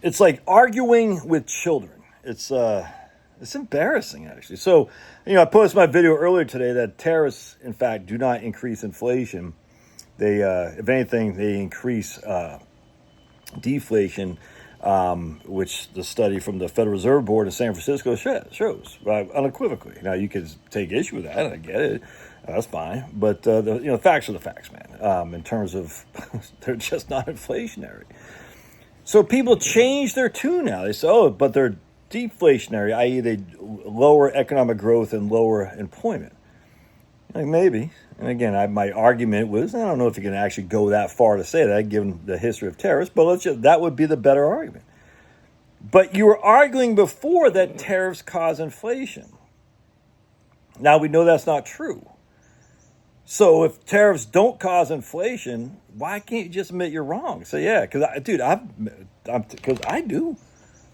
It's like arguing with children. It's embarrassing, actually. So, I posted my video earlier today that tariffs, in fact, do not increase inflation. They, if anything, they increase deflation, which the study from the Federal Reserve Board in San Francisco shows unequivocally. Now, you could take issue with that. I get it. That's fine. But, the facts are the facts, man, in terms of they're just not inflationary. So people change their tune now. They say, but they're deflationary, i.e. they lower economic growth and lower employment. Like maybe. And again, my argument was, I don't know if you can actually go that far to say that, given the history of tariffs, but that would be the better argument. But you were arguing before that tariffs cause inflation. Now we know that's not true. So if tariffs don't cause inflation, why can't you just admit you're wrong? So yeah, because I do. I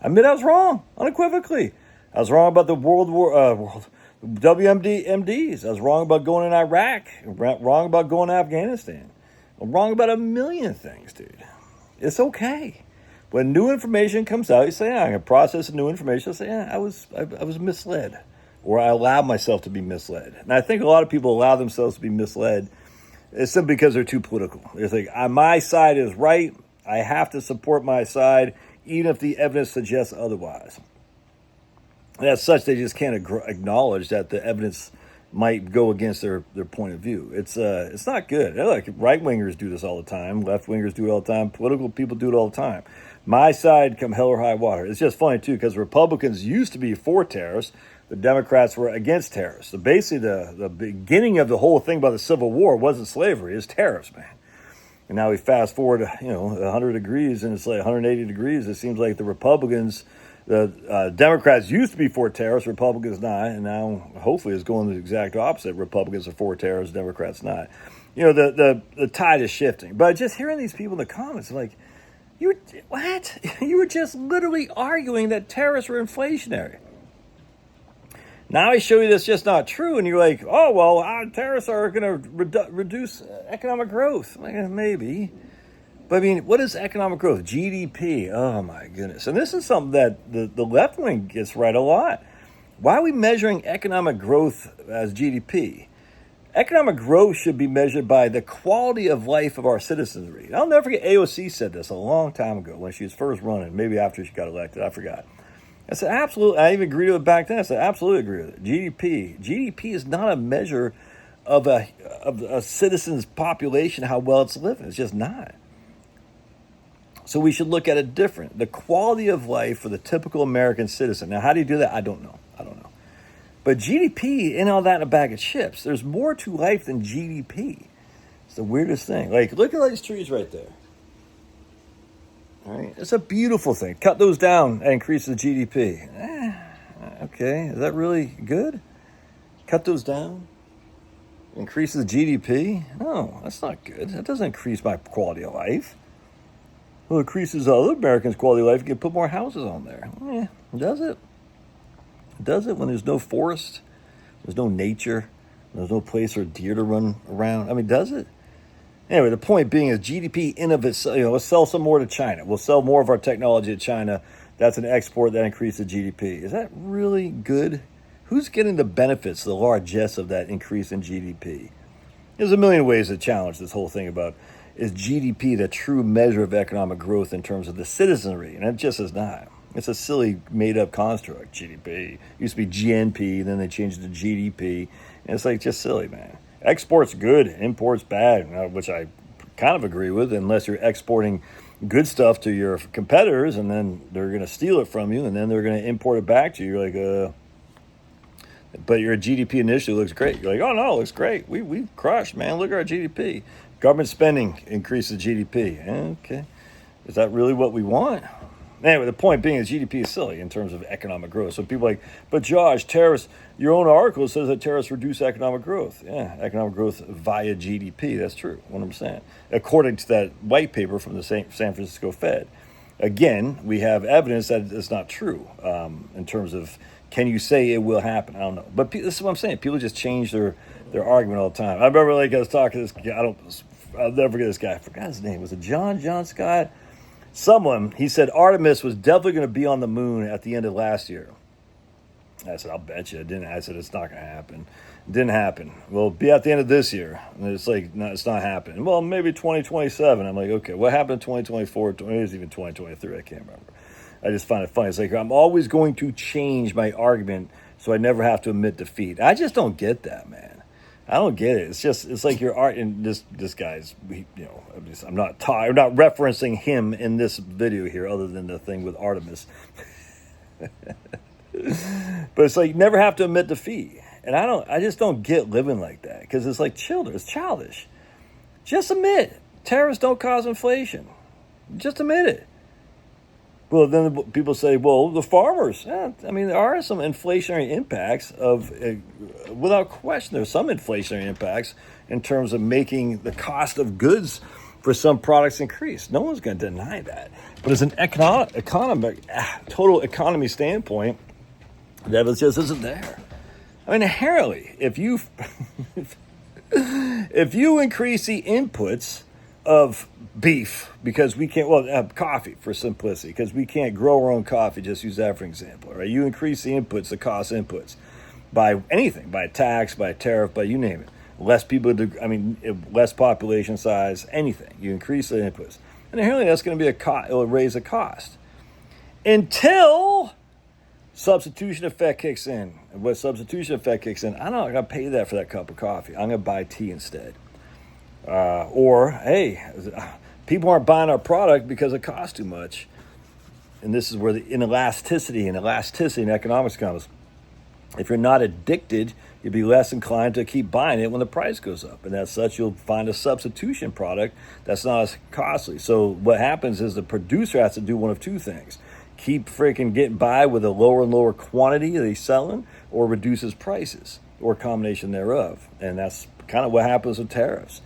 admit I was wrong unequivocally. I was wrong about the WMDs. I was wrong about going in Iraq. Wrong about going to Afghanistan. I'm wrong about a million things, dude. It's okay. When new information comes out, you say, I'm going to process the new information. I say, I was misled. Or I allowed myself to be misled. And I think a lot of people allow themselves to be misled. It's simply because they're too political. They think, my side is right. I have to support my side, even if the evidence suggests otherwise. And as such, they just can't acknowledge that the evidence might go against their point of view. It's not good. Like right-wingers do this all the time. Left-wingers do it all the time. Political people do it all the time. My side come hell or high water. It's just funny, too, because Republicans used to be for tariffs. The Democrats were against tariffs. So basically, the beginning of the whole thing about the Civil War wasn't slavery. It's tariffs, man. And now we fast forward, 100 degrees, and it's like 180 degrees. It seems like the Republicans, the Democrats used to be for tariffs, Republicans not, and now hopefully it's going the exact opposite. Republicans are for tariffs, Democrats not. The tide is shifting. But just hearing these people in the comments, like, you were just literally arguing that tariffs were inflationary. Now I show you that's just not true, and you're like, tariffs are going to reduce economic growth. Like, maybe. But I mean, what is economic growth? GDP. Oh, my goodness. And this is something that the left wing gets right a lot. Why are we measuring economic growth as GDP? Economic growth should be measured by the quality of life of our citizenry. I'll never forget AOC said this a long time ago when she was first running, maybe after she got elected. I forgot. I said, absolutely. I even agreed with it back then. I said, absolutely agree with it. GDP is not a measure of a citizen's population, how well it's living. It's just not. So we should look at it different. The quality of life for the typical American citizen. Now, how do you do that? I don't know. But GDP ain't all that in a bag of chips. There's more to life than GDP. It's the weirdest thing. Like, look at these trees right there. All right, it's a beautiful thing. Cut those down and increase the GDP. Okay, is that really good? Cut those down, increase the GDP? No, that's not good. That doesn't increase my quality of life. Well, it increases other Americans' quality of life. You can put more houses on there. Does it? Does it when there's no forest, there's no nature, there's no place for deer to run around? I mean, does it? Anyway, the point being is GDP in of itself, let's sell some more to China. We'll sell more of our technology to China. That's an export that increases GDP. Is that really good? Who's getting the benefits, the largesse of that increase in GDP? There's a million ways to challenge this whole thing about, is GDP the true measure of economic growth in terms of the citizenry? And it just is not. It's a silly made-up construct, GDP. It used to be GNP, then they changed it to GDP. And it's like just silly, man. Export's good, import's bad, which I kind of agree with, unless you're exporting good stuff to your competitors and then they're going to steal it from you and then they're going to import it back to you. You're like, but your GDP initially looks great. You're like, oh, no, it looks great. We crushed, man. Look at our GDP. Government spending increases GDP. Okay. Is that really what we want? Anyway, the point being is GDP is silly in terms of economic growth. So people are like, but Josh, tariffs, your own article says that tariffs reduce economic growth. Yeah, economic growth via GDP. That's true, 100%. According to that white paper from the San Francisco Fed. Again, we have evidence that it's not true in terms of, can you say it will happen? I don't know. But this is what I'm saying. People just change their argument all the time. I remember I was talking to this guy. I'll never forget this guy. I forgot his name. Was it John Scott? Someone, he said Artemis was definitely going to be on the moon at the end of last year. I said, I'll bet you. It didn't. I said, it's not going to happen. It didn't happen. Well, it'll be at the end of this year. And it's like, no, it's not happening. Well, maybe 2027. I'm like, okay, what happened in 2024? Maybe it was even 2023. I can't remember. I just find it funny. It's like, I'm always going to change my argument so I never have to admit defeat. I just don't get that, man. I don't get it. It's like your art. And this guy's, I'm not referencing him in this video here, other than the thing with Artemis. But it's like you never have to admit defeat, and I just don't get living like that, because it's like children. It's childish. Just admit tariffs don't cause inflation. Just admit it. Well, then people say, well, the farmers. Yeah, I mean, there are some inflationary impacts without question. There's some inflationary impacts in terms of making the cost of goods for some products increase. No one's going to deny that. But as an total economy standpoint, that just isn't there. I mean, inherently, if you increase the inputs of beef, because we can't, coffee for simplicity, because we can't grow our own coffee, just use that for example, right? You increase the inputs, the cost inputs, by anything, by a tax, by a tariff, by you name it. Less people, less population size, anything. You increase the inputs. And inherently that's going to be it'll raise the cost. Until substitution effect kicks in. And what substitution effect kicks in, I'm not going to pay that for that cup of coffee. I'm going to buy tea instead. Or, hey, people aren't buying our product because it costs too much. And this is where the inelasticity in economics comes. If you're not addicted, you'll be less inclined to keep buying it when the price goes up. And as such, you'll find a substitution product that's not as costly. So what happens is the producer has to do one of two things. Keep freaking getting by with a lower and lower quantity that he's selling, or reduces prices, or a combination thereof. And that's kind of what happens with tariffs.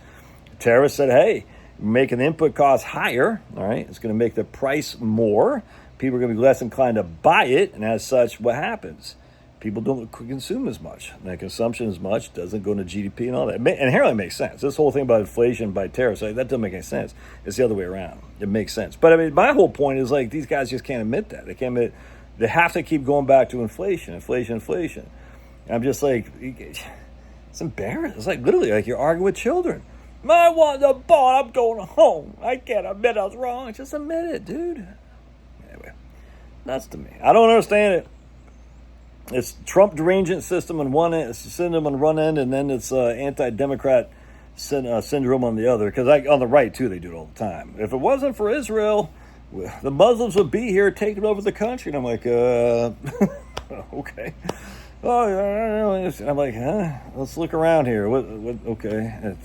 Tariffs said, hey, making the input cost higher, all right, it's going to make the price more. People are going to be less inclined to buy it. And as such, what happens? People don't consume as much. And that consumption as much doesn't go into GDP and all that. And inherently makes sense. This whole thing about inflation by tariffs, that doesn't make any sense. It's the other way around. It makes sense. But I mean, my whole point is like these guys just can't admit that. They can't admit, they have to keep going back to inflation. And I'm just like, it's embarrassing. It's like literally like you're arguing with children. I want the ball. I'm going home. I can't admit I was wrong. Just admit it, dude. Anyway, that's to me. I don't understand it. It's Trump derangement system on one end, syndrome on one end, and then it's anti-democrat syndrome on the other. Because on the right too, they do it all the time. If it wasn't for Israel, the Muslims would be here taking over the country. And I'm like, okay. Oh, yeah. I'm like, let's look around here. What? Okay.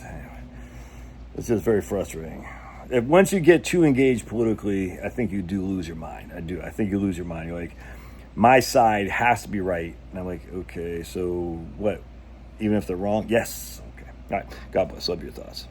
It's just very frustrating. Once you get too engaged politically, I think you do lose your mind. I do. I think you lose your mind. You're like, my side has to be right. And I'm like, okay, so what? Even if they're wrong? Yes. Okay. All right. God bless. Love your thoughts.